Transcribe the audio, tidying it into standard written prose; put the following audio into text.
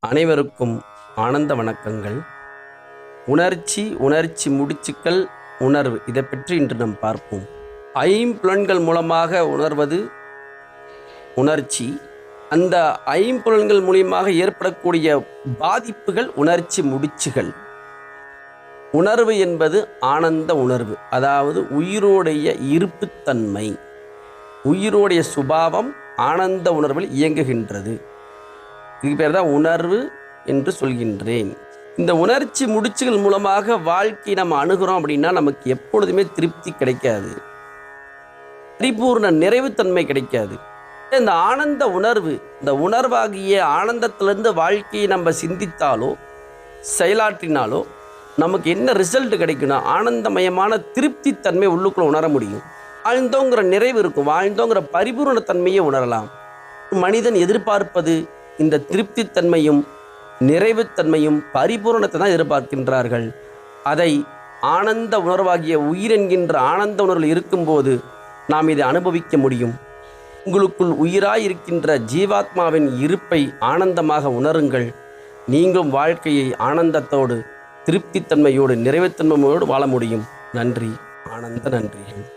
அனைவருக்கும் ஆனந்த வணக்கங்கள். உணர்ச்சி முடிச்சுக்கள், உணர்வு, இதை பற்றி இன்று நாம் பார்ப்போம். ஐம்புலன்கள் மூலமாக உணர்வது உணர்ச்சி. அந்த ஐம்புலன்கள் மூலியமாக ஏற்படக்கூடிய பாதிப்புகள் உணர்ச்சி முடிச்சுகள். உணர்வு என்பது ஆனந்த உணர்வு, அதாவது உயிரோடைய இருப்புத்தன்மை, உயிரோடைய சுபாவம் ஆனந்த உணர்வில் இயங்குகின்றது. இதுக்கு பேர் தான் உணர்வு என்று சொல்கின்றேன். இந்த உணர்ச்சி முடிச்சுகள் மூலமாக வாழ்க்கை நம்ம அணுகிறோம் அப்படின்னா நமக்கு எப்பொழுதுமே திருப்தி கிடைக்காது, பரிபூர்ண நிறைவுத்தன்மை கிடைக்காது. இந்த ஆனந்த உணர்வு, இந்த உணர்வாகிய ஆனந்தத்திலிருந்து வாழ்க்கையை நம்ம சிந்தித்தாலோ செயலாற்றினாலோ நமக்கு என்ன ரிசல்ட் கிடைக்குன்னா ஆனந்தமயமான திருப்தி தன்மை உள்ளுக்குள்ள உணர முடியும். வாழ்ந்தோங்கிற நிறைவு இருக்கும், வாழ்ந்தோங்கிற பரிபூர்ண தன்மையை உணரலாம். மனிதன் எதிர்பார்ப்பது இந்த திருப்தி தன்மையும் நிறைவுத்தன்மையும் பரிபூரணத்தை தான் எதிர்பார்க்கின்றார்கள். அதை ஆனந்த உணர்வாகிய உயிர் என்கின்ற ஆனந்த உணர்வில் இருக்கும்போது நாம் இதை அனுபவிக்க முடியும். உங்களுக்குள் உயிராய் இருக்கின்ற ஜீவாத்மாவின் இருப்பை ஆனந்தமாக உணருங்கள். நீங்களும் வாழ்க்கையை ஆனந்தத்தோடு திருப்தித்தன்மையோடு நிறைவுத்தன்மையோடு வாழ முடியும். நன்றி, ஆனந்த நன்றிகள்.